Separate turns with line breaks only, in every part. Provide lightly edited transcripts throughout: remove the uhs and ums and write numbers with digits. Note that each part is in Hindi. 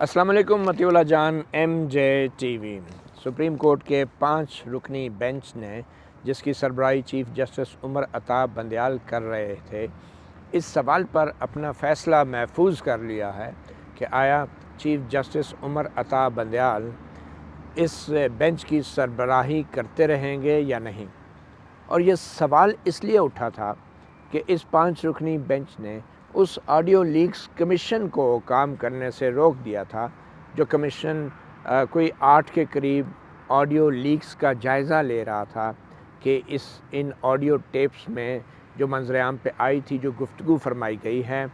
अस्सलाम वालेकुम मतीउल्लाह जान MJ TV। सुप्रीम कोर्ट के 5 रुकनी बेंच ने, जिसकी सरबराही चीफ जस्टिस उमर अता बंदयाल कर रहे थे, इस सवाल पर अपना फ़ैसला महफूज कर लिया है कि आया चीफ जस्टिस उमर अता बंदयाल इस बेंच की सरबराही करते रहेंगे या नहीं। और ये सवाल इसलिए उठा था कि इस 5 रुकनी बेंच ने उस ऑडियो लीक्स कमीशन को काम करने से रोक दिया था, जो कमीशन कोई 8 के करीब ऑडियो लीक्स का जायज़ा ले रहा था कि इन ऑडियो टेप्स में जो मंजरेआम पे आई थी, जो गुफ्तगू फरमाई गई है,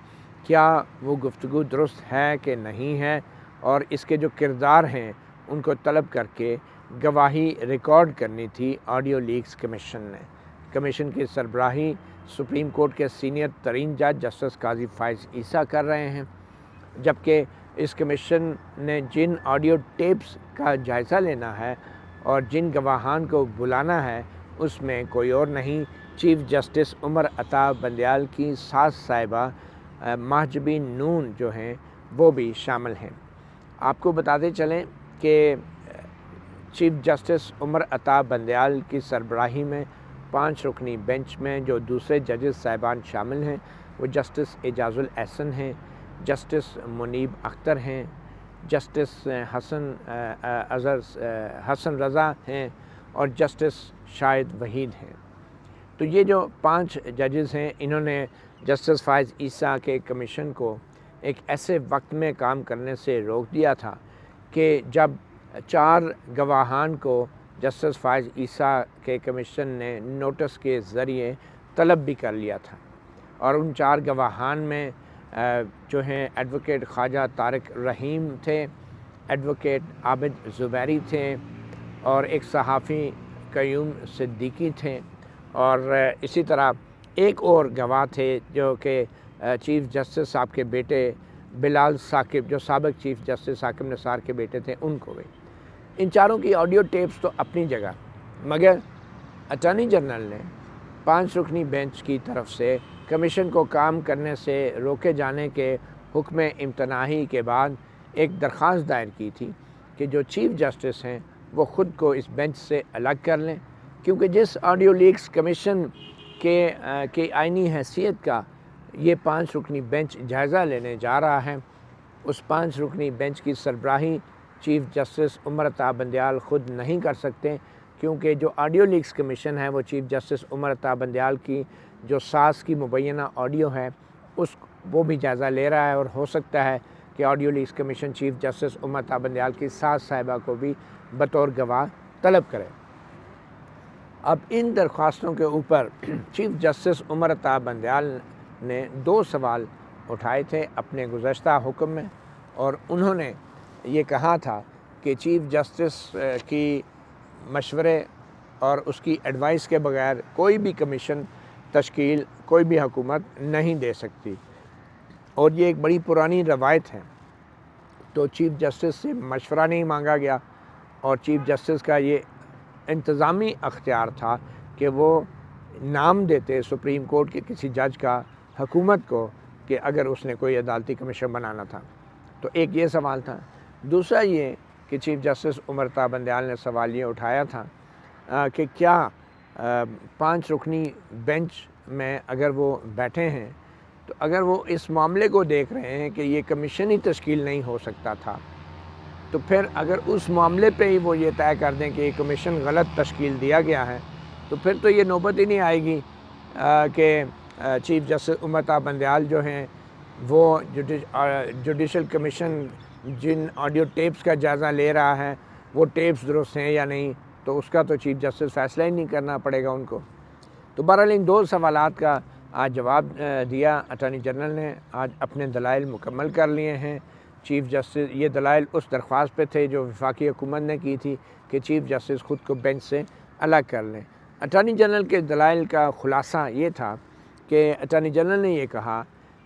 क्या वो गुफ्तगू दुरुस्त है कि नहीं है, और इसके जो किरदार हैं उनको तलब करके गवाही रिकॉर्ड करनी थी ऑडियो लीक्स कमीशन ने। कमीशन की सरबराही सुप्रीम कोर्ट के सीनियर तरीन जज जस्टिस काजी फ़ाइज़ ईसा कर रहे हैं, जबकि इस कमीशन ने जिन ऑडियो टेप्स का जायज़ा लेना है और जिन गवाहान को बुलाना है, उसमें कोई और नहीं, चीफ जस्टिस उमर अता बंदयाल की सास साहिबा महजबीन नून जो हैं वो भी शामिल हैं। आपको बताते चलें कि चीफ जस्टिस उमर अता बंदयाल की सरबराही में 5 रुकनी बेंच में जो दूसरे जजेस साहिबान शामिल हैं, वो जस्टिस एजाजुल एहसन हैं, जस्टिस मुनीब अख्तर हैं, जस्टिस हसन रज़ा हैं और जस्टिस शाहिद वहीद हैं। तो ये जो 5 जजेस हैं, इन्होंने जस्टिस फ़ाइज़ ईसा के कमीशन को एक ऐसे वक्त में काम करने से रोक दिया था कि जब 4 गवाहान को जस्टिस फ़ाइज़ ईसा के कमीशन ने नोटिस के ज़रिए तलब भी कर लिया था। और उन 4 गवाहान में जो हैं एडवोकेट ख्वाजा तारिक रहीम थे, एडवोकेट आबिद ज़ुबैरी थे और एक सहाफ़ी क़य्यूम सिद्दीकी थे, और इसी तरह एक और गवाह थे जो कि चीफ जस्टिस साहब के बेटे बिलाल साकिब, जो साबिक़ चीफ जस्टिस साकिब निसार के बेटे थे, उनको भी। इन चारों की ऑडियो टेप्स तो अपनी जगह, मगर अटॉर्नी जनरल ने 5 रुकनी बेंच की तरफ से कमीशन को काम करने से रोके जाने के हुक्म इम्तनाही के बाद एक दरख्वास्त दायर की थी कि जो चीफ जस्टिस हैं वो ख़ुद को इस बेंच से अलग कर लें, क्योंकि जिस ऑडियो लीक्स कमीशन के आइनी हैसियत का ये 5 रुकनी बेंच जायज़ा लेने जा रहा है, उस 5 रुकनी बेंच की सरबराही चीफ जस्टिस उमर अता बंदयाल ख़ुद नहीं कर सकते, क्योंकि जो ऑडियो लीक्स कमीशन है वो चीफ जस्टिस उमर अता बंदयाल की जो सास की मुबैना ऑडियो है वो भी जायज़ा ले रहा है, और हो सकता है कि audio leaks commission chief justice Umar Ata Bandial की सास साहिबा को भी बतौर गवाह तलब करे। अब इन दरख्वास्तों के ऊपर चीफ जस्टिस उमर अता बंदयाल ने 2 सवाल उठाए थे अपने गुज़श्ता हुक्म में, और उन्होंने ये कहा था कि चीफ जस्टिस की मशवरे और उसकी एडवाइस के बगैर कोई भी कमीशन तश्कील कोई भी हुकूमत नहीं दे सकती, और ये एक बड़ी पुरानी रवायत है। तो चीफ जस्टिस से मशवरा नहीं मांगा गया, और चीफ जस्टिस का ये इंतज़ामी अख्तियार था कि वो नाम देते सुप्रीम कोर्ट के किसी जज का हुकूमत को कि अगर उसने कोई अदालती कमीशन बनाना था। तो एक ये सवाल था। दूसरा ये कि चीफ जस्टिस उमर अता बंदयाल ने सवाल ये उठाया था कि क्या 5 रुकनी बेंच में अगर वो बैठे हैं, तो अगर वो इस मामले को देख रहे हैं कि ये कमीशन ही तश्कील नहीं हो सकता था, तो फिर अगर उस मामले पे ही वो ये तय कर दें कि ये कमीशन गलत तश्कील दिया गया है, तो फिर तो ये नौबत ही नहीं आएगी कि चीफ जस्टिस उमर अता बंदयाल जो हैं वो जुडिशल कमीशन जिन ऑडियो टेप्स का जायज़ा ले रहा है वो टेप्स दुरुस्त हैं या नहीं, तो उसका तो चीफ जस्टिस फ़ैसला ही नहीं करना पड़ेगा उनको। तो बहरहाल इन 2 सवालात का आज जवाब दिया अटॉर्नी जनरल ने। आज अपने दलाइल मुकम्मल कर लिए हैं चीफ जस्टिस। ये दलाइल उस दरख्वास्त पे थे जो वफाकी हुकूमत ने की थी कि चीफ जस्टिस ख़ुद को बेंच से अलग कर लें। अटॉर्नी जनरल के दलाइल का ख़ुलासा ये था कि अटॉर्नी जनरल ने ये कहा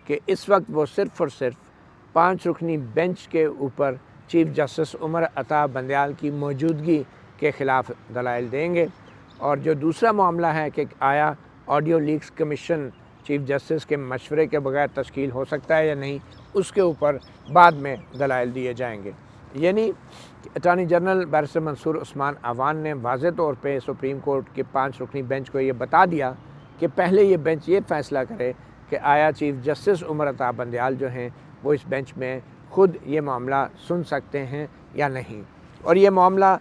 कि इस वक्त वो सिर्फ़ और सिर्फ 5 रुकनी बेंच के ऊपर चीफ जस्टिस उमर अता बंदयाल की मौजूदगी के ख़िलाफ़ दलाइल देंगे, और जो दूसरा मामला है कि आया audio leaks commission chief justice के मशवरे के बगैर तश्कील हो सकता है या नहीं, उसके ऊपर बाद में दलाइल दिए जाएंगे। यानी attorney general barrister Mansoor Usman Awan ने वाज़े तौर पे सुप्रीम कोर्ट के 5 रुकनी बेंच को ये बता दिया कि पहले ये बेंच ये फ़ैसला करे कि आया चीफ जस्टिस उमर अता बंदयाल जो हैं वो इस बेंच में ख़ुद ये मामला सुन सकते हैं या नहीं। और ये मामला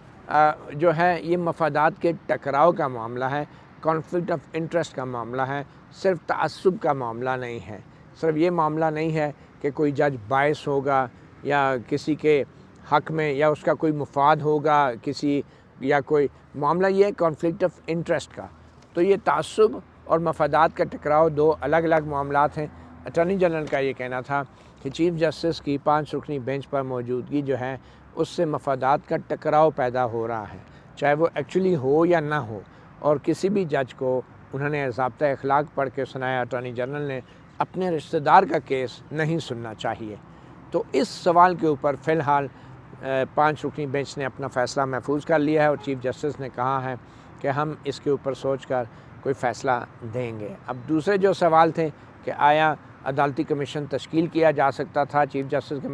जो है ये मफादात के टकराव का मामला है, कॉन्फ्लिक्ट ऑफ इंटरेस्ट का मामला है, सिर्फ तअस्सुब का मामला नहीं है। सिर्फ ये मामला नहीं है कि कोई जज बायस होगा या किसी के हक़ में या उसका कोई मुफाद होगा किसी, या कोई मामला ये है कॉन्फ्लिक्ट ऑफ इंटरेस्ट का। तो ये तअस्सुब और मफादात का टकराव दो अलग अलग मामलात हैं। अटॉर्नी जनरल का ये कहना था कि चीफ़ जस्टिस की 5 रुकनी बेंच पर मौजूदगी जो है उससे मफादात का टकराव पैदा हो रहा है, चाहे वो एक्चुअली हो या ना हो। और किसी भी जज को उन्होंने ज़ाब्ता अखलाक पढ़ के सुनाया, अटॉर्नी जनरल ने अपने रिश्तेदार का केस नहीं सुनना चाहिए। तो इस सवाल के ऊपर फ़िलहाल 5 रुकनी बेंच ने अपना फ़ैसला महफूज कर लिया है और चीफ़ जस्टिस ने कहा है कि हम इसके ऊपर सोच कर कोई फ़ैसला देंगे। अब दूसरे जो सवाल थे कि आया अदालती कमीशन तश्कील किया जा सकता था चीफ़ जस्टिस के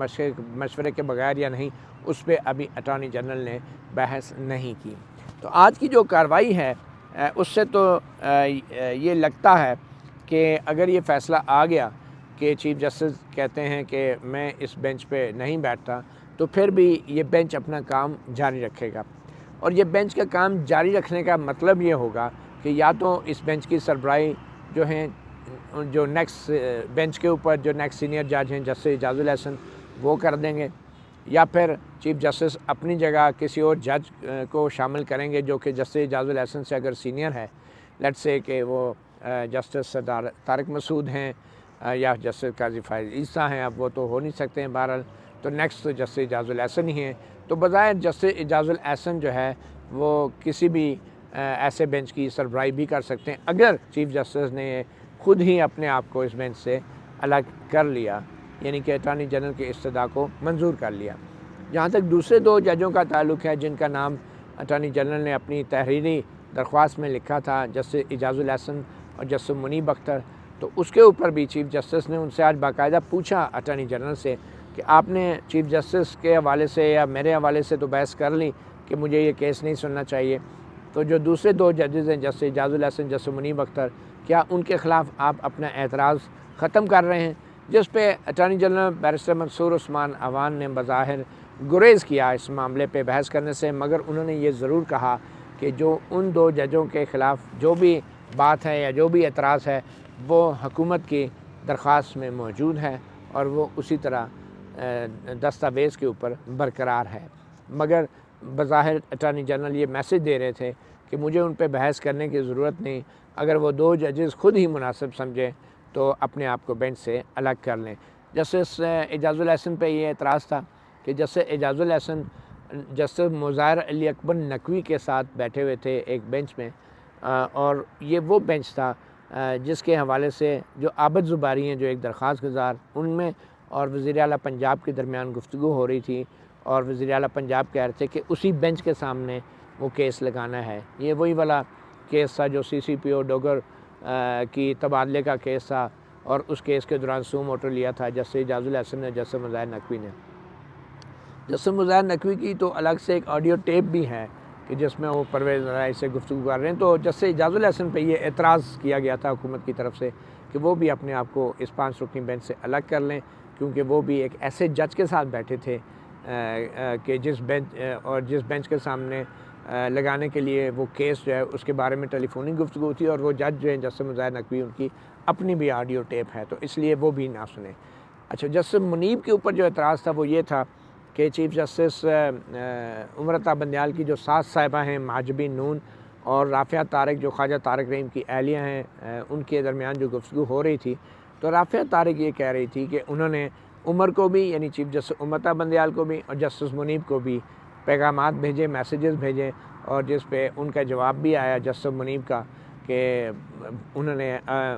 मशवरे के बगैर या नहीं, उस पर अभी अटॉर्नी जनरल ने बहस नहीं की। तो आज की जो कार्रवाई है उससे तो ये लगता है कि अगर ये फ़ैसला आ गया कि चीफ़ जस्टिस कहते हैं कि मैं इस बेंच पे नहीं बैठता, तो फिर भी ये बेंच अपना काम जारी रखेगा। और ये बेंच का काम जारी रखने का मतलब ये होगा कि या तो इस बेंच की सरबराही जो हैं, जो नेक्स्ट बेंच के ऊपर जो नेक्स्ट सीनियर जज हैं जस्टिस एजाजुल अहसन वो कर देंगे, या फिर चीफ़ जस्टिस अपनी जगह किसी और जज को शामिल करेंगे जो कि जस्टिस एजाजुल अहसन से अगर सीनियर है, लेट्स से कि वो जस्टिस सरदार तारिक मसूद हैं या जस्टिस काजी फ़ाइज़ ईसा हैं, अब वो तो हो नहीं सकते हैं बहरहाल, तो नेक्स्ट जस्टिस एजाजुल अहसन ही हैं। तो बज़ाहिर जस्टिस एजाजुल अहसन जो है वो किसी भी ऐसे बेंच की सरबराही भी कर सकते हैं अगर चीफ़ जस्टिस ने ख़ुद ही अपने आप को इस बेंच से अलग कर लिया, यानी कि अटॉर्नी जनरल के इस्तदा को मंजूर कर लिया। जहाँ तक दूसरे 2 जजों का ताल्लुक़ है जिनका नाम अटॉर्नी जनरल ने अपनी तहरीरी दरख्वास्त में लिखा था, जस्टिस एजाजुल अहसन और जस्टिस मुनीब अख्तर, तो उसके ऊपर भी चीफ़ जस्टिस ने उनसे आज बाकायदा पूछा अटॉर्नी जनरल से कि आपने चीफ़ जस्टिस के हवाले से या मेरे हवाले से तो बहस कर ली कि मुझे ये केस नहीं सुनना चाहिए, तो जो दूसरे 2 जजेज़ हैं जस्टिस एजाजुल अहसन जस्टिस मुनीब अख्तर, क्या उनके ख़िलाफ़ आप अपना एतराज़ ख़त्म कर रहे हैं? जिस पे attorney general barrister Mansoor Usman Awan ने बज़ाहिर गुरेज़ किया इस मामले पे बहस करने से, मगर उन्होंने ये ज़रूर कहा कि जो उन 2 जजों के ख़िलाफ़ जो भी बात है या जो भी एतराज़ है वो हुकूमत की दरख्वास्त में मौजूद है और वो उसी तरह दस्तावेज़ के ऊपर बरकरार है। मगर बज़ाहिर अटॉर्नी जनरल ये मैसेज दे रहे थे कि मुझे उन पे बहस करने की ज़रूरत नहीं, अगर वो 2 जजेस ख़ुद ही मुनासिब समझें तो अपने आप को बेंच से अलग कर लें। जस्टिस एजाजुल अहसन पे ये एतराज़ था कि जस्टिस एजाजुल अहसन जस्टिस मुज़ाहिर अली अकबर नकवी के साथ बैठे हुए थे एक बेंच में, और ये वो बेंच था जिसके हवाले से जो आबद ज़ुबारी हैं जो एक दरख्वास्त गुज़ार, उनमें और वज़ीर आला पंजाब के दरमियान गुफ्तगू हो रही थी और वज़ीर आला पंजाब कह रहे थे कि उसी बेंच के सामने वो केस लगाना है। ये वही वाला केस था जो CCPO डोगर की तबादले का केस था और उस केस के दौरान सू मोटो लिया था जस्टिस एजाजुल अहसन ने, जस्टिस मुज़ाहिर नकवी ने। जस्टिस मुज़ाहिर नकवी की तो अलग से एक ऑडियो टेप भी है कि जिसमें वो परवेज़ राय से गुफ्तगू कर रहे हैं। तो जस्टिस एजाजुल अहसन पे ये एतराज़ किया गया था हुकूमत की तरफ से कि वो भी अपने आप को इस 5 रुकनी बेंच से अलग कर लें, क्योंकि वो भी एक ऐसे जज के साथ बैठे थे कि जिस बेंच के सामने लगाने के लिए वो केस जो है उसके बारे में टेलीफोनिक गुफ्तगू थी और वो जज जो हैं जस्टिस मुज़ाहिर नकवी उनकी अपनी भी ऑडियो टेप है, तो इसलिए वो भी ना सुने। अच्छा, जस्टिस मुनीब के ऊपर जो एतराज़ था वो ये था कि चीफ़ जस्टिस उमर अता बंदयाल की जो सास साहिबा हैं माजबीन नून और राफ़िया तारिक जो ख्वाजा तारिक रहीम की अहलिया हैं, उनके दरमियान जो गुफ्तगू हो रही थी, तो राफ़िया तारिक ये कह रही थी कि उन्होंने उमर को भी यानी चीफ़ जस्टिस उमर अता बंदयाल को भी और जस्टिस मुनीब को भी पैगामात भेजे, मैसेजेस भेजे, और जिस पे उनका जवाब भी आया जस्टिस मुनीब का कि उन्होंने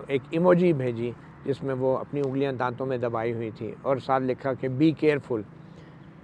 एक इमोजी भेजी जिसमें वो अपनी उंगलियां दांतों में दबाई हुई थी और साथ लिखा कि बी केयरफुल।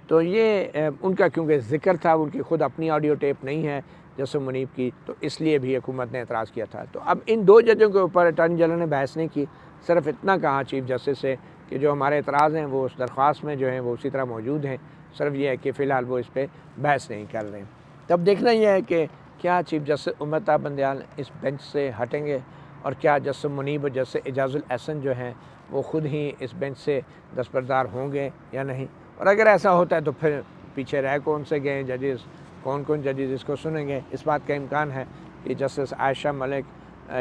तो ये उनका क्योंकि ज़िक्र था, उनकी ख़ुद अपनी ऑडियो टेप नहीं है जस्टिस मुनीब की, तो इसलिए भी हुकूमत ने एतराज़ किया था। तो अब इन 2 जजों के ऊपर अटॉर्नी जनरल ने बहस नहीं की, सिर्फ इतना कहा चीफ़ जस्टिस से कि जो हमारे एतराज़ हैं वो उस दरख्वास्त में जो हैं वो उसी तरह मौजूद हैं, सिर्फ ये है कि फ़िलहाल वो इस पर बहस नहीं कर रहे हैं। तब देखना ये है कि क्या चीफ जस्टिस उम्मत बंदयाल इस बेंच से हटेंगे और क्या जस्टिस मुनीब और जस्टिस एजाजुल एहसन जो हैं वो ख़ुद ही इस बेंच से दस्तबरदार होंगे या नहीं। और अगर ऐसा होता है तो फिर पीछे रह कौन से गए जजेस, कौन कौन जजेस इसको सुनेंगे। इस बात का इम्कान है कि जस्टिस आयशा मलिक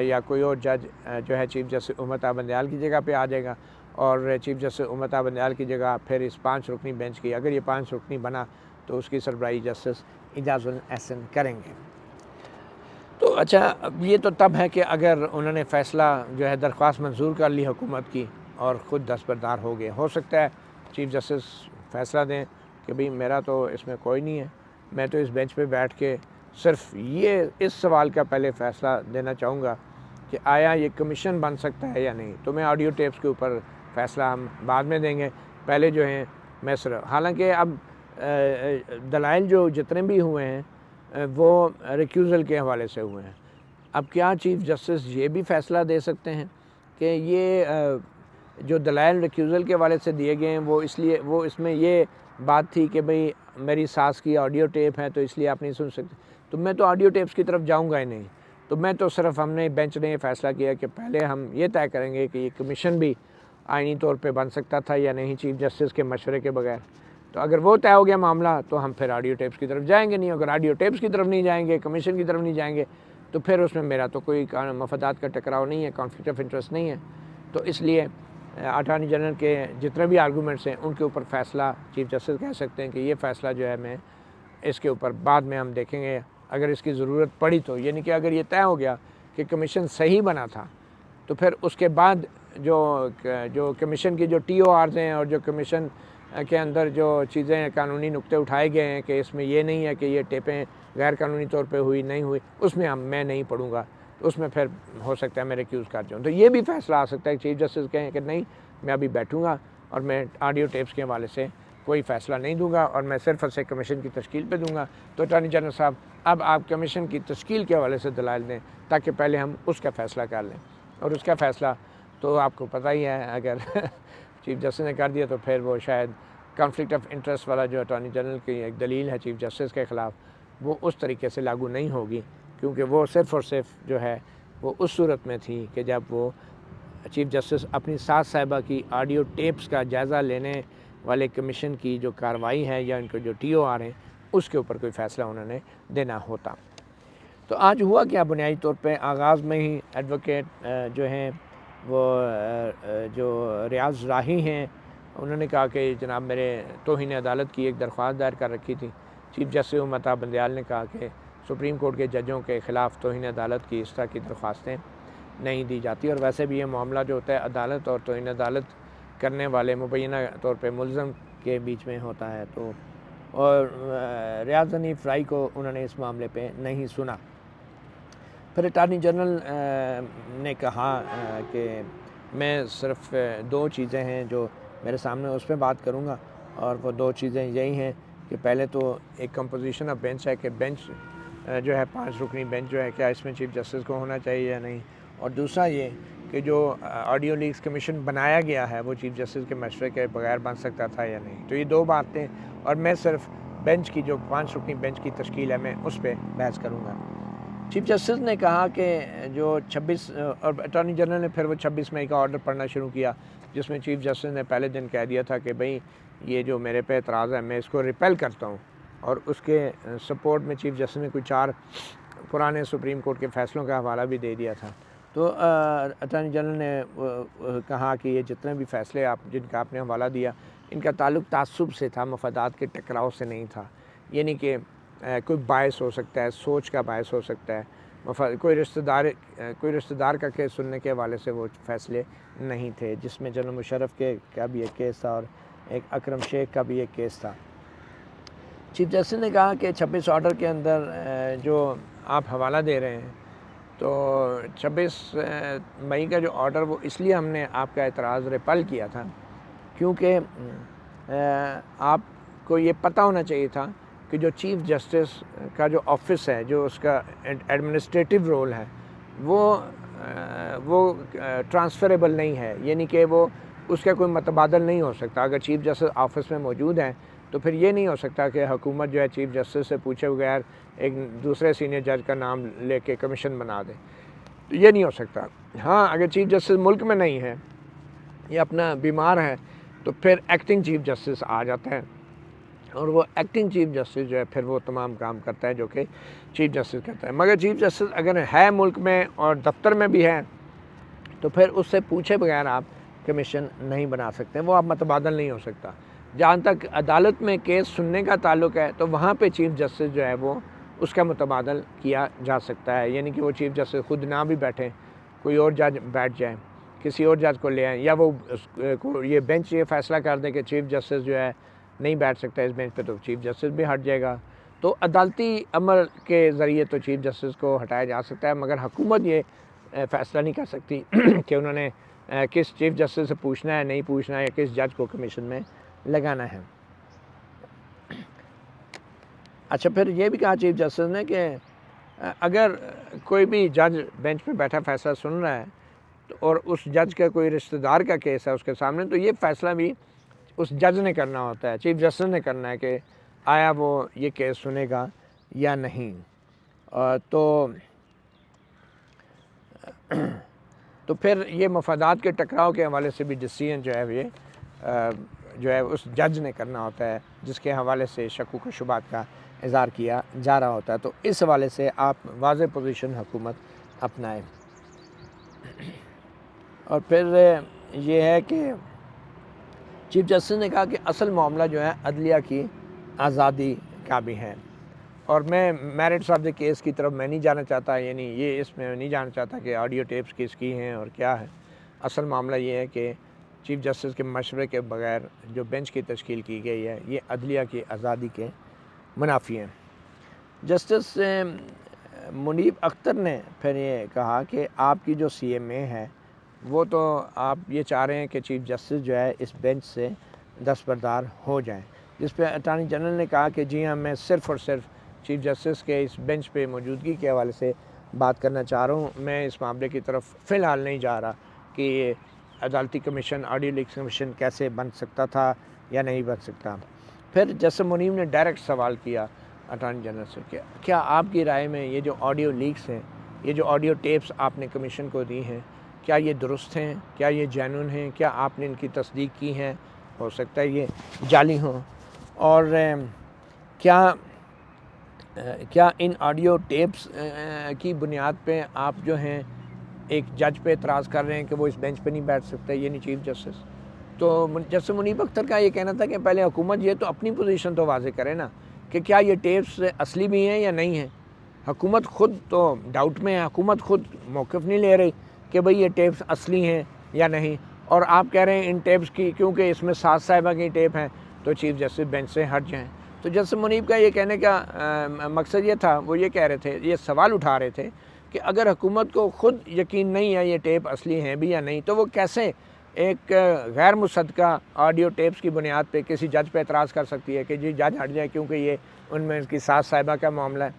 या कोई और जज जो है चीफ जस्टिस उम्मत बंदयाल की जगह पे आ जाएगा और चीफ जस्टिस उम्मत बंदयाल की जगह फिर इस 5 रुकनी बेंच की, अगर ये 5 रुकनी बना तो उसकी सरबराही जस्टिस एजाजुल एहसन करेंगे। तो अच्छा, अब ये तो तब है कि अगर उन्होंने फ़ैसला जो है दरख्वास्त मंजूर कर ली हुकूमत की और ख़ुद दस्तबरदार हो गए। हो सकता है चीफ जस्टिस फ़ैसला दें कि भाई मेरा तो इसमें कोई नहीं है, मैं तो इस बेंच पे बैठ के सिर्फ ये इस सवाल का पहले फ़ैसला देना चाहूँगा कि आया ये कमीशन बन सकता है या नहीं। तो मैं ऑडियो टेप्स के ऊपर फ़ैसला हम बाद में देंगे, पहले जो हैं मैं सिर्फ, हालांकि अब दलाइल जो जितने भी हुए हैं वो रिक्यूज़ल के हवाले से हुए हैं। अब क्या चीफ जस्टिस ये भी फ़ैसला दे सकते हैं कि ये जो दलाइल रिक्यूज़ल के हवाले से दिए गए हैं वो इसलिए, वो इसमें ये बात थी कि भाई मेरी सास की ऑडियो टेप है तो इसलिए आप नहीं सुन सकते। तो मैं तो ऑडियो टेप्स की तरफ जाऊंगा ही नहीं। तो मैं तो सिर्फ, हमने बेंच ने फ़ैसला किया कि पहले हम ये तय करेंगे कि ये कमीशन भी आइनी तौर पे बन सकता था या नहीं चीफ जस्टिस के मशवरे के बगैर। तो अगर वो तय हो गया मामला तो हम फिर ऑडियो टेप्स की तरफ जाएंगे नहीं। अगर ऑडियो टेप्स की तरफ नहीं जाएंगे, कमीशन की तरफ नहीं जाएंगे, तो फिर उसमें मेरा तो कोई मफादात का टकराव नहीं है, कॉन्फ्लिक्ट ऑफ इंटरेस्ट नहीं है। तो इसलिए अटॉर्नी जनरल के जितने भी आर्गूमेंट्स हैं उनके ऊपर फ़ैसला चीफ जस्टिस कह सकते हैं कि ये फ़ैसला जो है मैं इसके ऊपर बाद में हम देखेंगे अगर इसकी ज़रूरत पड़ी तो। यानी कि अगर ये तय हो गया कि कमीशन सही बना था तो फिर उसके बाद जो कमीशन की जो TORs हैं और जो कमीशन के अंदर जो चीज़ें कानूनी नुक्ते उठाए गए हैं कि इसमें ये नहीं है कि ये टेपें गैर कानूनी तौर पे हुई नहीं हुई, उसमें मैं नहीं पढ़ूँगा, तो उसमें फिर हो सकता है मैं रिक्यूज़ कर जाऊँ। तो ये भी फ़ैसला आ सकता है चीफ जस्टिस कहें कि नहीं, मैं अभी बैठूँगा और मैं ऑडियो टेप्स के हवाले से कोई फ़ैसला नहीं दूँगा और मैं सिर्फ और सिर्फ कमीशन की तश्कील पे दूँगा। तो अटॉर्नी जनरल साहब, अब आप कमीशन की तश्कील के हवाले से दलाइल दें ताकि पहले हम उसका फ़ैसला कर लें। और उसका फ़ैसला तो आपको पता ही है, अगर चीफ जस्टिस ने कर दिया तो फिर वो शायद कॉन्फ्लिक्ट ऑफ इंटरेस्ट वाला जो अटॉर्नी जनरल की एक दलील है चीफ जस्टिस के ख़िलाफ़, वो उस तरीके से लागू नहीं होगी, क्योंकि वो सिर्फ़ और सिर्फ जो है वो उस सूरत में थी कि जब वो चीफ जस्टिस अपनी सास साहिबा की ऑडियो टेप्स का जायज़ा लेने वाले कमीशन की जो कार्रवाई है या उनको जो TOR हैं उसके ऊपर कोई फ़ैसला उन्होंने देना होता। तो आज हुआ क्या, बुनियादी तौर पे आगाज़ में ही एडवोकेट जो हैं वो जो रियाज राही हैं, उन्होंने कहा कि जनाब मेरे तौहीन अदालत की एक दरख्वास्त दायर कर रखी थी। चीफ जस्टिस उम्मत बंदयाल ने कहा कि सुप्रीम कोर्ट के जजों के ख़िलाफ़ तौहीन अदालत की इस तरह की दरख्वास्तें नहीं दी जाती, और वैसे भी ये मामला जो होता है अदालत और तौहीन अदालत करने वाले मुबैना तौर पे मुल्ज़म के बीच में होता है। तो और रियाज हनीफ राई को उन्होंने इस मामले पे नहीं सुना। फिर अटॉर्नी जनरल ने कहा कि मैं सिर्फ 2 चीज़ें हैं जो मेरे सामने, उस पर बात करूँगा, और वो 2 चीज़ें यही हैं कि पहले तो एक कंपोजिशन ऑफ बेंच है कि बेंच जो है 5 रुकनी बेंच जो है क्या इसमें चीफ जस्टिस को होना चाहिए या नहीं, और दूसरा ये कि जो ऑडियो लीक्स कमीशन बनाया गया है वो चीफ जस्टिस के मशवरे के बगैर बन सकता था या नहीं। तो ये 2 बातें, और मैं सिर्फ बेंच की जो 5 रुकनी बेंच की तश्कील है मैं उस पर बहस करूँगा। चीफ जस्टिस ने कहा कि जो 26 और अटॉर्नी जनरल ने फिर वो 26 मई का ऑर्डर पढ़ना शुरू किया, जिसमें चीफ जस्टिस ने पहले दिन कह दिया था कि भाई ये जो मेरे पे एतराज़ है मैं इसको रिपेल करता हूँ, और उसके सपोर्ट में चीफ जस्टिस ने कोई 4 पुराने सुप्रीम कोर्ट के फ़ैसलों का हवाला भी दे दिया था। तो अटॉर्नी जनरल ने कहा कि ये जितने भी फ़ैसले जिनका आपने हवाला दिया, इनका ताल्लुक़ तासुब से था, मफादात के टकराव से नहीं था। यानी कि कोई बायस हो सकता है, सोच का बायस हो सकता है, कोई रिश्तेदार का केस सुनने के हवाले से वो फ़ैसले नहीं थे, जिसमें जनरल मुशर्रफ का भी एक केस था और एक अकरम शेख का भी एक केस था। चीफ जस्टिस ने कहा कि 26 ऑर्डर के अंदर जो आप हवाला दे रहे हैं, तो 26 मई का जो ऑर्डर वो इसलिए हमने आपका एतराज़ रिपेल किया था क्योंकि आपको ये पता होना चाहिए था कि जो चीफ जस्टिस का जो ऑफिस है, जो उसका एडमिनिस्ट्रेटिव रोल है, वो ट्रांसफ़रेबल नहीं है। यानी कि वो उसका कोई मतबादल नहीं हो सकता। अगर चीफ़ जस्टिस ऑफिस में मौजूद हैं तो फिर ये नहीं हो सकता कि हुकूमत जो है चीफ़ जस्टिस से पूछे बगैर एक दूसरे सीनियर जज का नाम लेके कमीशन बना दे, तो ये नहीं हो सकता। हाँ, अगर चीफ़ जस्टिस मुल्क में नहीं है या अपना बीमार है तो फिर एक्टिंग चीफ़ जस्टिस आ जाता है और वो एक्टिंग चीफ़ जस्टिस जो है फिर वो तमाम काम करता है जो कि चीफ़ जस्टिस करता है। मगर चीफ़ जस्टिस अगर है मुल्क में और दफ्तर में भी है तो फिर उससे पूछे बगैर आप कमीशन नहीं बना सकते, वो आप मतबादल नहीं हो सकता। जहाँ तक अदालत में केस सुनने का ताल्लुक है तो वहाँ पे चीफ़ जस्टिस जो है वो उसका मुतबादल किया जा सकता है, यानी कि वो चीफ़ जस्टिस खुद ना भी बैठें, कोई और जज बैठ जाए, किसी और जज को ले आएँ, या वो ये बेंच ये फ़ैसला कर दे कि चीफ़ जस्टिस जो है नहीं बैठ सकता इस बेंच पे, तो चीफ़ जस्टिस भी हट जाएगा। तो अदालती अमल के ज़रिए तो चीफ़ जस्टिस को हटाया जा सकता है, मगर हुकूमत ये फ़ैसला नहीं कर सकती कि उन्होंने किस चीफ़ जस्टिस से पूछना है, नहीं पूछना है, या किस जज को कमीशन में लगाना है। अच्छा, फिर ये भी कहा चीफ़ जस्टिस ने कि अगर कोई भी जज बेंच पे बैठा फ़ैसला सुन रहा है तो और उस जज का कोई रिश्तेदार का केस है उसके सामने, तो ये फ़ैसला भी उस जज ने करना होता है, चीफ़ जस्टिस ने करना है कि आया वो ये केस सुनेगा या नहीं। तो फिर ये मफादात के टकराव के हवाले से भी डिसीजन जो है ये जो है उस जज ने करना होता है जिसके हवाले से शक्कू व शुबात का इज़हार किया जा रहा होता है। तो इस हवाले से आप वाज़ेह पोजीशन हुकूमत अपनाएं। और फिर ये है कि चीफ़ जस्टिस ने कहा कि असल मामला जो है अदलिया की आज़ादी का भी है, और मैं मेरिट्स ऑफ द केस की तरफ मैं नहीं जाना चाहता, यानी ये इसमें नहीं जाना चाहता कि ऑडियो टेप्स किसकी हैं और क्या है। असल मामला ये है कि चीफ़ जस्टिस के मशवरे के बगैर जो बेंच की तश्कील की गई है ये अदलिया की आज़ादी के मुनाफी हैं। जस्टिस मुनीब अख्तर ने फिर ये कहा कि आपकी जो CMA है वो तो आप ये चाह रहे हैं कि चीफ़ जस्टिस जो है इस बेंच से दस्तबरदार हो जाएं, जिस पे अटॉर्नी जनरल ने कहा कि जी हाँ, मैं सिर्फ़ और सिर्फ चीफ़ जस्टिस के इस बेंच पे मौजूदगी के हवाले से बात करना चाह रहा हूँ। मैं इस मामले की तरफ फ़िलहाल नहीं जा रहा कि ये अदालती कमीशन, ऑडियो लीक्स कमीशन कैसे बन सकता था या नहीं बन सकता। फिर जस्टिस मुनीब ने डायरेक्ट सवाल किया अटॉर्नी जनरल से कि क्या आपकी राय में ये जो ऑडियो लीक्स हैं, ये जो ऑडियो टेप्स आपने कमीशन को दी हैं, क्या ये दुरुस्त हैं, क्या ये जेन्युइन हैं, क्या आपने इनकी तस्दीक की है, हो सकता है ये जाली हों, और क्या इन ऑडियो टेप्स की बुनियाद पे आप जो हैं एक जज पे एतराज़ कर रहे हैं कि वो इस बेंच पे नहीं बैठ सकते, ये नहीं चीफ़ जस्टिस। तो जस्टिस मुनीब अख्तर का ये कहना था कि पहले हुकूमत ये तो अपनी पोजीशन तो वाज़े करे ना कि क्या ये टेप्स असली भी हैं या नहीं हैं। हुकूमत खुद तो डाउट में है, हुकूमत खुद मौक़िफ़ नहीं ले रही कि भाई ये टेप्स असली हैं या नहीं, और आप कह रहे हैं इन टेप्स की क्योंकि इसमें साद साहिबा की टेप हैं तो चीफ़ जस्टिस बेंच से हट जाएँ। तो जस्टिस मुनीब का ये कहने का मकसद ये था, वो ये कह रहे थे, ये सवाल उठा रहे थे कि अगर हुकूमत को खुद यकीन नहीं है ये टेप असली हैं भी या नहीं, तो वो कैसे एक गैर मुसद्दक़ा ऑडियो टेप्स की बुनियाद पे किसी जज पे एतराज़ कर सकती है कि जी जज हट जाए क्योंकि ये उनमें इसकी साद साहिबा का मामला है।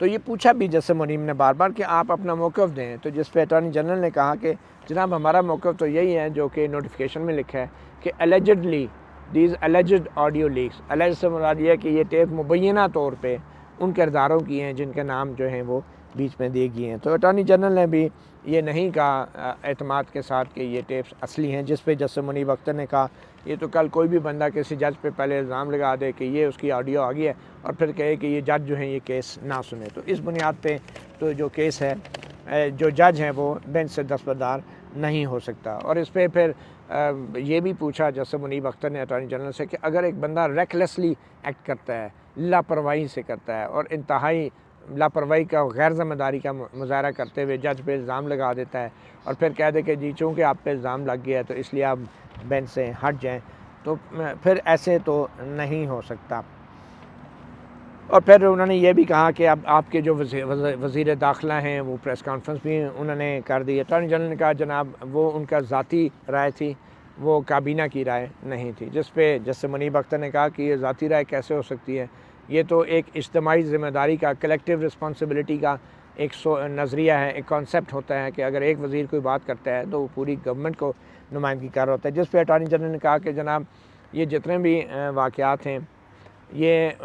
तो ये पूछा भी जस्टिस मुनीब ने बार बार कि आप अपना मौक़िफ़ दें, तो जिस पे अटॉर्नी जनरल ने कहा कि जनाब हमारा मौक़िफ़ तो यही है जो कि नोटिफिकेशन में लिखा है कि allegedly these alleged audio leaks, allege से मुराद ये है कि ये टेप मुबैना तौर पे उन किरदारों की हैं जिनके नाम जो हैं वो बीच में दिए गए हैं। तो अटॉर्नी जनरल ने भी ये नहीं कहा एतमाद के साथ कि ये टेप्स असली हैं, जिस पे जस्टिस मुनीब अख्तर ने कहा ये तो कल कोई भी बंदा किसी जज पे पहले इल्ज़ाम लगा दे कि ये उसकी ऑडियो आ गई है और फिर कहे कि ये जज जो हैं ये केस ना सुने, तो इस बुनियाद पे तो जो केस है जो जज हैं वो बेंच से दस्तबरदार नहीं हो सकता। और इस पर फिर ये भी पूछा जस्टिस मुनीब अख्तर ने अटॉर्नी जनरल से कि अगर एक बंदा रेकलेसली एक्ट करता है, लापरवाही से करता है और इंतहाई लापरवाही का गैर ज़िम्मेदारी का मुज़ाहरा करते हुए जज पे इल्ज़ाम लगा देता है और फिर कह दे कि जी चूँकि आप पे इल्ज़ाम लग गया है तो इसलिए आप बेंच से हट जाएं, तो फिर ऐसे तो नहीं हो सकता। और फिर उन्होंने ये भी कहा कि अब आपके जो वज़ीर दाखिला हैं वो प्रेस कॉन्फ्रेंस भी उन्होंने कर दी। अटॉर्नी जनरल ने कहा जनाब वो उनका ज़ाती राय थी, वो काबीना की राय नहीं थी, जिस पे जस्टिस मुनीब अख्तर ने कहा कि ये ज़ाती राय कैसे हो सकती है, ये तो एक इज्तिमाई ज़िम्मेदारी का, कलेक्टिव रिस्पॉन्सिबिलिटी का एक नज़रिया है, एक कॉन्सेप्ट होता है कि अगर एक वज़ीर कोई बात करता है तो वो पूरी गवर्नमेंट को नुमाइंदगी कर रहा होता है। जिस पे अटॉर्नी जनरल ने कहा कि जनाब ये जितने भी वाक़यात हैं ये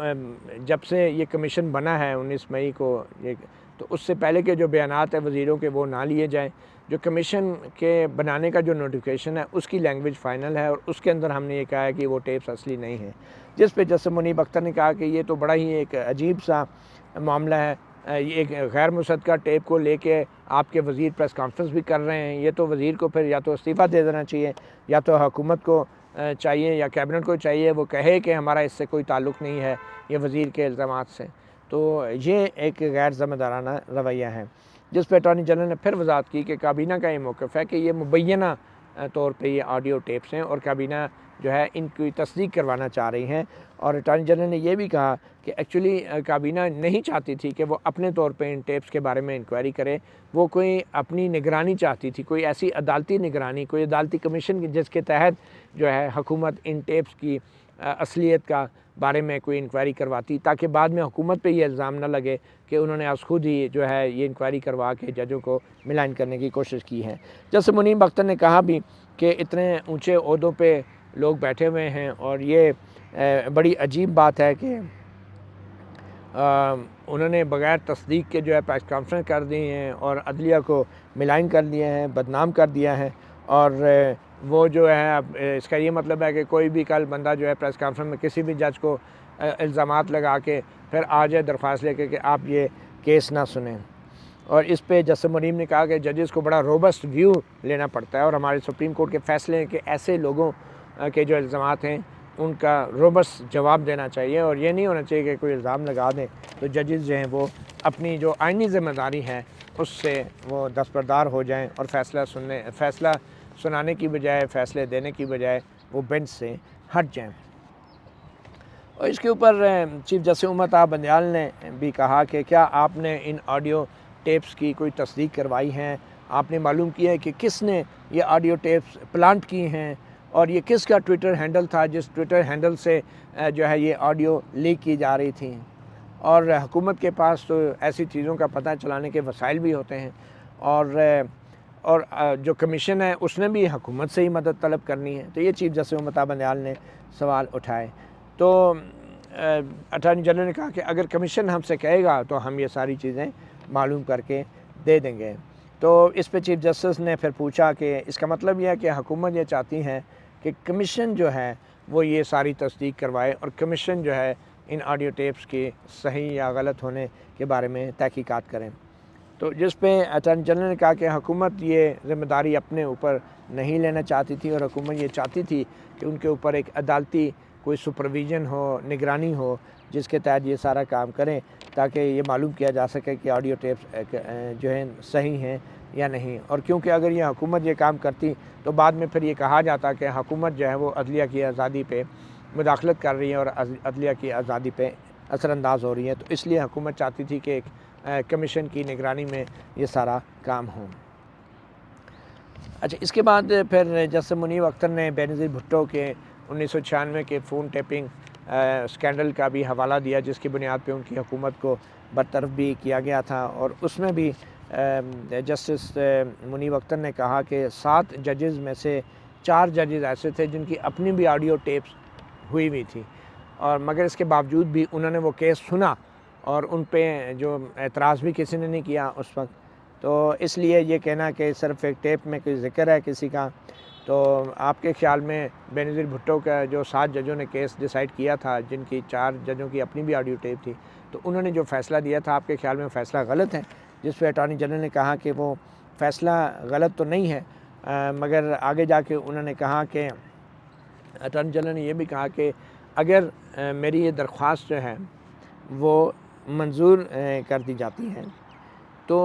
जब से ये कमीशन बना है 19 मई को, ये तो उससे पहले के जो बयानात हैं वज़ीरों के वो ना लिए जाएँ। जो कमीशन के बनाने का जो नोटिफिकेशन है उसकी लैंग्वेज फ़ाइनल है और उसके अंदर हमने ये कहा है कि वो टेप्स असली नहीं है। जिस पे जस्टिस मुनीब अख्तर ने कहा कि ये तो बड़ा ही एक अजीब सा मामला है, ये एक गैर मुसद्दक़ा टेप को लेके आपके वज़ीर प्रेस कॉन्फ्रेंस भी कर रहे हैं। ये तो वज़ीर को फिर या तो इस्तीफ़ा दे देना चाहिए या तो हुकूमत को चाहिए या कैबिनेट को चाहिए वो कहे कि हमारा इससे कोई ताल्लुक़ नहीं है ये वज़ीर के इल्ज़ामात से। तो ये एक गैर ज़िम्मेदाराना रवैया है। जिस पर अटॉर्नी जनरल ने फिर वज़ाहत की कि काबीना का ये मौक़िफ़ है कि ये मुबैना तौर पे ये ऑडियो टेप्स हैं और काबीना जो है इनकी तस्दीक करवाना चाह रही हैं। और अटॉर्नी जनरल ने यह भी कहा कि एक्चुअली काबीना नहीं चाहती थी कि वो अपने तौर पे इन टेप्स के बारे में इंक्वायरी करे, वो कोई अपनी निगरानी चाहती थी, कोई ऐसी अदालती निगरानी, कोई अदालती कमीशन जिसके तहत जो है हुकूमत इन टेप्स की असलियत का बारे में कोई इंक्वायरी करवाती, ताकि बाद में हुकूमत पे ये इल्ज़ाम न लगे कि उन्होंने आज खुद ही जो है ये इंक्वायरी करवा के जजों को मिलान करने की कोशिश की है। जैसे मुनीब अख्तर ने कहा भी कि इतने ऊँचे ओहदों पे लोग बैठे हुए हैं और ये बड़ी अजीब बात है कि उन्होंने बग़ैर तस्दीक के जो है प्रेस कॉन्फ्रेंस कर दी हैं और अदलिया को मिलान कर दिए हैं, बदनाम कर दिया है। और वो जो है अब इसका ये मतलब है कि कोई भी कल बंदा जो है प्रेस कॉन्फ्रेंस में किसी भी जज को इल्ज़ामात लगा के फिर आ जाए दरख्वास्त लेके कि आप ये केस ना सुनें। और इस पे जस्टिस मुनीब ने कहा कि जजेस को बड़ा रोबस्ट व्यू लेना पड़ता है और हमारे सुप्रीम कोर्ट के फ़ैसले हैं कि ऐसे लोगों के जो इल्ज़ामात हैं उनका रोबस्ट जवाब देना चाहिए और ये नहीं होना चाहिए कि कोई इल्ज़ाम लगा दें तो जजेस जो हैं वो अपनी जो आइनी ज़िम्मेदारी है उससे वो दस्तबरदार हो जाएं और फ़ैसला सुनाने की बजाय, फ़ैसले देने की बजाय वो बेंच से हट जाएं। और इसके ऊपर चीफ जस्टिस उमर ता बंदयाल ने भी कहा कि क्या आपने इन ऑडियो टेप्स की कोई तस्दीक करवाई है, आपने मालूम किया है कि किसने ये ऑडियो टेप्स प्लांट की हैं और ये किसका ट्विटर हैंडल था जिस ट्विटर हैंडल से जो है ये ऑडियो लीक की जा रही थी। और हुकूमत के पास तो ऐसी चीज़ों का पता चलाने के वसाइल भी होते हैं और जो कमीशन है उसने भी हुकूमत से ही मदद तलब करनी है। तो ये चीफ जस्टिस उमर ता बंदयाल ने सवाल उठाए। तो अटॉर्नी जनरल ने कहा कि अगर कमीशन हमसे कहेगा तो हम ये सारी चीज़ें मालूम करके दे देंगे। तो इस पे चीफ जस्टिस ने फिर पूछा कि इसका मतलब यह है कि हुकूमत ये चाहती है कि कमीशन जो है वो ये सारी तस्दीक करवाए और कमीशन जो है इन ऑडियो टेप्स के सही या गलत होने के बारे में तहकीकात करें। तो जिस पे अटॉर्नी जनरल ने कहा कि हुकूमत ये ज़िम्मेदारी अपने ऊपर नहीं लेना चाहती थी और हुकूमत ये चाहती थी कि उनके ऊपर एक अदालती कोई सुपरविज़न हो, निगरानी हो जिसके तहत ये सारा काम करें ताकि ये मालूम किया जा सके कि ऑडियो टेप्स जो हैं सही हैं या नहीं। और क्योंकि अगर ये हुकूमत ये काम करती तो बाद में फिर ये कहा जाता कि हुकूमत जो है वो अदलिया की आज़ादी पे मुदाखलत कर रही है और अदलिया की आज़ादी पे असरअंदाज हो रही है। तो इसलिए हुकूमत चाहती थी कि एक कमीशन की निगरानी में ये सारा काम हो। अच्छा, इसके बाद फिर जस्टिस मुनीब अख्तर ने बेनज़ीर भुट्टो के 1996 के फ़ोन टेपिंग स्कैंडल का भी हवाला दिया जिसकी बुनियाद पे उनकी हुकूमत को बरतरफ भी किया गया था। और उसमें भी जस्टिस मुनीब अख्तर ने कहा कि 7 जजेज़ में से 4 जजेज़ ऐसे थे जिनकी अपनी भी ऑडियो टेप्स हुई हुई थी और मगर इसके बावजूद भी उन्होंने वो केस सुना और उन पे जो एतराज़ भी किसी ने नहीं किया उस वक्त। तो इसलिए ये कहना कि सिर्फ एक टेप में कोई ज़िक्र है किसी का, तो आपके ख्याल में बेनज़ीर भुट्टो का जो 7 जजों ने केस डिसाइड किया था जिनकी 4 जजों की अपनी भी ऑडियो टेप थी, तो उन्होंने जो फ़ैसला दिया था आपके ख्याल में फ़ैसला गलत है? जिस पे अटॉर्नी जनरल ने कहा कि वो फ़ैसला गलत तो नहीं है, मगर आगे जाके उन्होंने कहा कि अटॉर्नी जनरल ने यह भी कहा कि अगर मेरी ये दरख्वास्त जो है वो मंजूर कर दी जाती है तो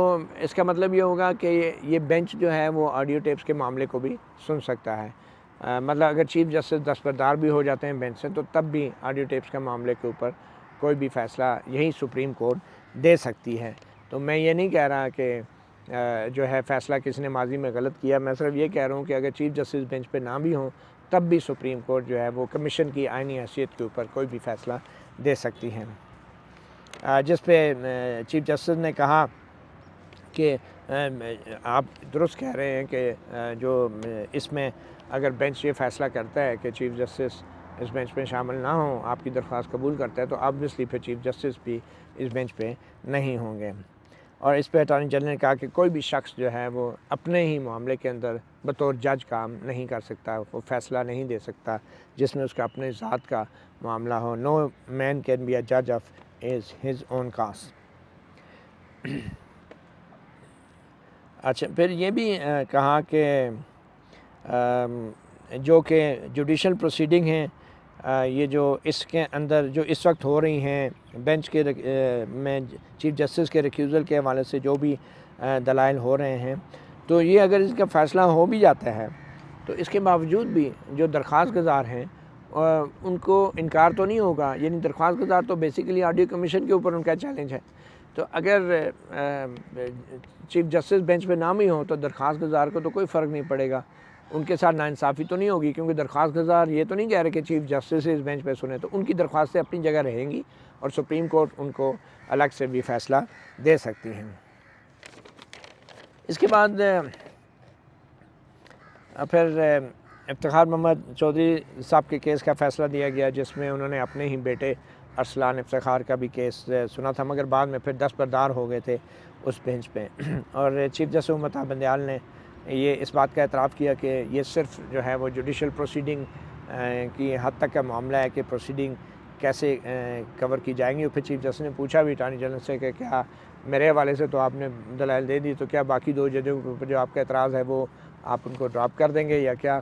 इसका मतलब ये होगा कि ये बेंच जो है वो ऑडियो टेप्स के मामले को भी सुन सकता है। मतलब अगर चीफ जस्टिस दस्तबरदार भी हो जाते हैं बेंच से तो तब भी ऑडियो टेप्स के मामले के ऊपर कोई भी फ़ैसला यही सुप्रीम कोर्ट दे सकती है। तो मैं ये नहीं कह रहा कि जो है फ़ैसला किसी ने माजी में गलत किया, मैं सिर्फ ये कह रहा हूँ कि अगर चीफ जस्टिस बेंच पे ना भी हों तब भी सुप्रीम कोर्ट जो है वो कमीशन की आइनी हैसियत के ऊपर कोई भी फ़ैसला दे सकती है। जिस पे चीफ जस्टिस ने कहा कि आप दुरुस्त कह रहे हैं कि जो इसमें अगर बेंच ये फ़ैसला करता है कि चीफ़ जस्टिस इस बेंच पे शामिल ना हों, आपकी दरख्वास्त कबूल करता है, तो ऑब्वियसली फिर चीफ़ जस्टिस भी इस बेंच पे नहीं होंगे। और इस पे अटॉर्नी जनरल ने कहा कि कोई भी शख्स जो है वो अपने ही मामले के अंदर बतौर जज काम नहीं कर सकता, वो फ़ैसला नहीं दे सकता जिसमें उसका अपने ज़ात का मामला हो। No man can be a जज ऑफ हिज ओन कास्ट। अच्छा, फिर ये भी कहा कि जो कि जुडिशल प्रोसीडिंग हैं, ये जो इसके अंदर जो इस वक्त हो रही हैं बेंच के में चीफ़ जस्टिस के रिक्यूज़ल के हवाले से जो भी दलाइल हो रहे हैं, तो ये अगर इसका फ़ैसला हो भी जाता है तो इसके बावजूद भी जो दरख्वास्त गुज़ार हैं उनको इनकार तो नहीं होगा। यानी दरख्वास्त गुज़ार तो बेसिकली ऑडियो कमीशन के ऊपर उनका चैलेंज है। तो अगर चीफ़ जस्टिस बेंच पे नाम ही हो तो दरख्वास्त गुज़ार को तो कोई फ़र्क नहीं पड़ेगा, उनके साथ नाइंसाफ़ी तो नहीं होगी, क्योंकि दरख्वास्त गुज़ार ये तो नहीं कह रहे कि चीफ़ जस्टिस इस बेंच पे सुने, तो उनकी दरख्वास्तें अपनी जगह रहेंगी और सुप्रीम कोर्ट उनको अलग से भी फ़ैसला दे सकती हैं। इसके बाद फिर इफ्तिखार मोहम्मद चौधरी साहब के केस का फ़ैसला दिया गया, जिसमें उन्होंने अपने ही बेटे अरसलान इफ्तिखार का भी केस सुना था, मगर बाद में फिर दस्तबरदार हो गए थे उस बेंच पे। और चीफ़ जस्टिस उम्मत बंदयाल ने ये इस बात का एतराफ़ किया कि ये सिर्फ जो है वो जुडिशल प्रोसीडिंग की हद तक का मामला है कि प्रोसीडिंग कैसे कवर की जाएंगी। और फिर चीफ़ जस्टिस ने पूछा भी अटॉर्नी जनरल से कि क्या मेरे हवाले से तो आपने दलाइल दे दी, तो क्या बाकी दो जजों के ऊपर जो आपका एतराज़ है वो आप उनको ड्रॉप कर देंगे या क्या?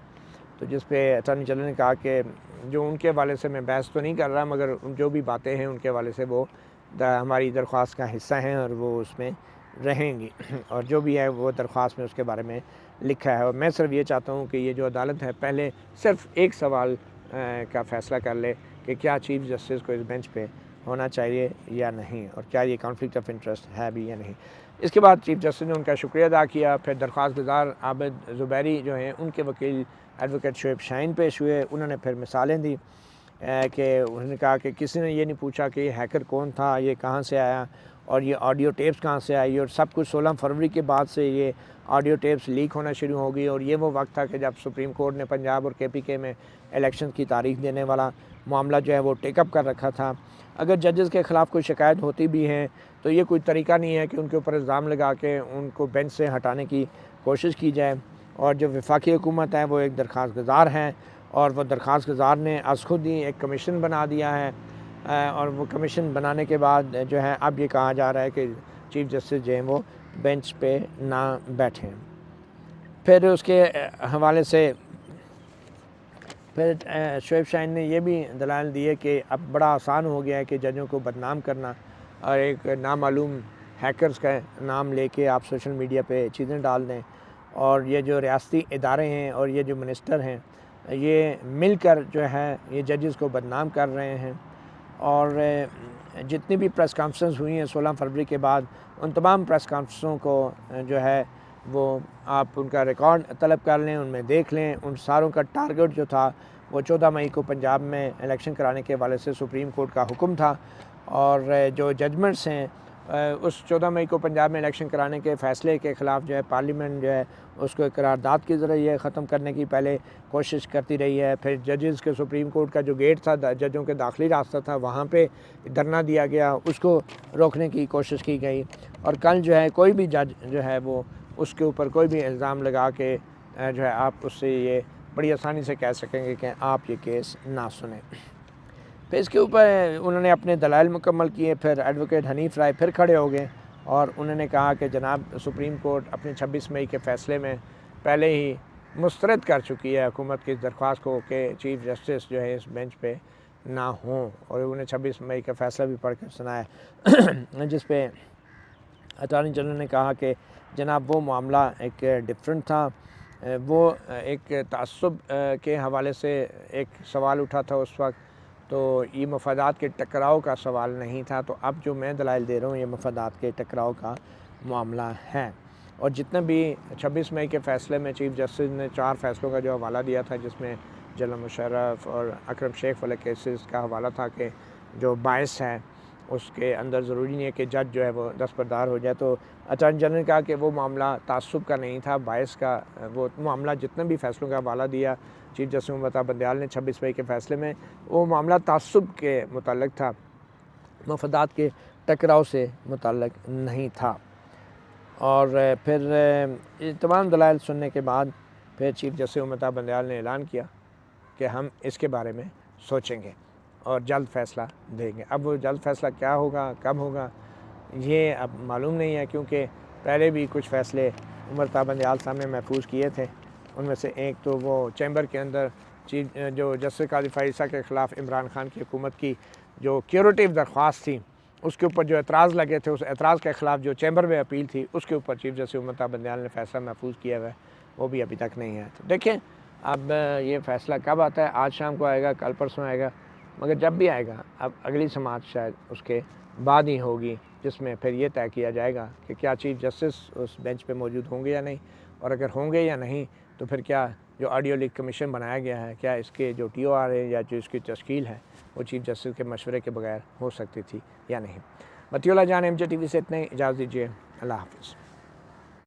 तो जिस पे अटॉर्नी जनरल ने कहा कि जो उनके हवाले से मैं बहस तो नहीं कर रहा, मगर जो भी बातें हैं उनके हवाले से वो हमारी दरख्वास्त का हिस्सा हैं और वो उसमें रहेंगी और जो भी है वो दरख्वास्त में उसके बारे में लिखा है। और मैं सिर्फ ये चाहता हूँ कि ये जो अदालत है पहले सिर्फ एक सवाल का फ़ैसला कर ले कि क्या चीफ़ जस्टिस को इस बेंच पे होना चाहिए या नहीं, और क्या ये कॉन्फ्लिक्ट ऑफ इंटरेस्ट है भी या नहीं। इसके बाद चीफ़ जस्टिस ने उनका शुक्रिया अदा किया। फिर दरख्वास्त गुज़ार आबिद ज़ुबैरी जो हैं उनके वकील एडवोकेट शुएब शाहीन पेश हुए। उन्होंने फिर मिसालें दी कि उन्होंने कहा कि किसी ने ये नहीं पूछा कि हैकर कौन था, ये कहाँ से आया और ये ऑडियो टेप्स कहाँ से आई, और सब कुछ 16 फरवरी के बाद से ये ऑडियो टेप्स लीक होना शुरू हो गई। और ये वो वक्त था कि जब सुप्रीम कोर्ट ने पंजाब और KPK में इलेक्शन की तारीख देने वाला मामला जो है वो टेकअप कर रखा था। अगर जजेस के ख़िलाफ़ कोई शिकायत होती भी है तो ये कोई तरीका नहीं है कि उनके ऊपर इल्ज़ाम लगा के उनको बेंच से हटाने की कोशिश की जाए। और जो वफाकी हुकूमत है वो एक दरख्वास्त गुज़ार हैं और वो दरख्वास्त गुज़ार ने आज खुद ही एक कमीशन बना दिया है और वो कमीशन बनाने के बाद जो है अब ये कहा जा रहा है कि चीफ़ जस्टिस जो हैं वो बेंच पे ना बैठें। फिर उसके हवाले से फिर शुएब शाहीन ने ये भी दलाइल दिए कि अब बड़ा आसान हो गया है कि जजों को बदनाम करना और एक नामालूम हैकर्स का नाम लेके आप सोशल मीडिया पे चीज़ें डाल दें। और ये जो रियासती इदारे हैं और ये जो मिनिस्टर हैं ये मिलकर जो है ये जजेस को बदनाम कर रहे हैं। और जितनी भी प्रेस कॉन्फ्रेंस हुई हैं 16 फरवरी के बाद, उन तमाम प्रेस कॉन्फ्रेंसों को जो है वो आप उनका रिकॉर्ड तलब कर लें, उनमें देख लें। उन सारों का टारगेट जो था वो 14 मई को पंजाब में इलेक्शन कराने के हवाले से सुप्रीम कोर्ट का हुक्म था। और जो जजमेंट्स हैं उस 14 मई को पंजाब में इलेक्शन कराने के फ़ैसले के ख़िलाफ़ जो है पार्लियामेंट जो है उसको करारदाद के ज़रिए ख़त्म करने की पहले कोशिश करती रही है। फिर जजेस के सुप्रीम कोर्ट का जो गेट था, जजों के दाखिली रास्ता था, वहाँ पे धरना दिया गया, उसको रोकने की कोशिश की गई। और कल जो है कोई भी जज जो है वो उसके ऊपर कोई भी इल्ज़ाम लगा के जो है आप उससे ये बड़ी आसानी से कह सकेंगे कि आप ये केस ना सुने। फिर इसके ऊपर उन्होंने अपने दलाइल मुकम्मल किए। फिर एडवोकेट हनीफ राय फिर खड़े हो गए और उन्होंने कहा कि जनाब सुप्रीम कोर्ट अपने 26 मई के फ़ैसले में पहले ही मुस्तरद कर चुकी है हुकूमत की इस दरख्वास्त को कि चीफ़ जस्टिस जो है इस बेंच पे ना हों। और उन्हें 26 मई का फ़ैसला भी पढ़ कर सुनाया जिस पे अटॉर्नी जनरल ने कहा कि जनाब वो मामला एक डिफरेंट था, वो एक तअस्सुब के हवाले से एक सवाल उठा था उस वक्त, तो ये मफादात के टकराव का सवाल नहीं था। तो अब जो मैं दलाइल दे रहा हूँ ये मफादात के टकराव का मामला है। और जितने भी 26 मई के फ़ैसले में चीफ़ जस्टिस ने 4 फ़ैसलों का जो हवाला दिया था, जिसमें जनरल मुशर्रफ और अकरम शेख वाले केसेस का हवाला था कि जो बायस है उसके अंदर ज़रूरी नहीं है कि जज जो है वो दस्तबरदार हो जाए। तो अटॉर्नी जनरल ने कहा कि वो मामला तासुब का नहीं था, बायस का वो मामला जितने भी फ़ैसलों का हवाला दिया चीफ जस्टिस ममता बंदयाल ने 26 मई के फ़ैसले में, वो मामला तासुब के मुताल्लिक़ था, मफादात के टकराव से मुताल्लिक़ नहीं था। और फिर ये तमाम दलाइल सुनने के बाद फिर चीफ जस्टिस ममता बंदयाल ने ऐलान किया कि हम इसके बारे में सोचेंगे और जल्द फ़ैसला देंगे। अब वो जल्द फ़ैसला क्या होगा, कब होगा, ये अब मालूम नहीं है, क्योंकि पहले भी कुछ फ़ैसले ममता बंदयाल साहब ने महफूज किए थे। उनमें से एक तो वो चैम्बर के अंदर जो जस्टिस काज़ी फ़ाइज़ के ख़िलाफ़ इमरान खान की हुकूमत की जो क्यूरेटिव दरख्वास्त थी, उसके ऊपर जो एतराज़ लगे थे, उस एतराज़ के ख़िलाफ़ जो चैम्बर में अपील थी, उसके ऊपर चीफ जस्टिस ममता बंदयाल ने फ़ैसला महफूज किया हुआ है, वो भी अभी तक नहीं है। तो देखें अब ये फ़ैसला कब आता है, आज शाम को आएगा, कल परसों आएगा, मगर जब भी आएगा अब अगली समाअत शायद उसके बाद ही होगी, जिसमें फिर ये तय किया जाएगा कि क्या चीफ जस्टिस उस बेंच पे मौजूद होंगे या नहीं, और अगर होंगे या नहीं तो फिर क्या जो ऑडियो लीक कमीशन बनाया गया है, क्या इसके जो TOR है या जो इसकी तश्कील है वो चीफ जस्टिस के मशवरे के बगैर हो सकती थी या नहीं। मतीउल्लाह जान, MJ TV से इतने, इजाज़त दीजिए, अल्लाह हाफ़िज़।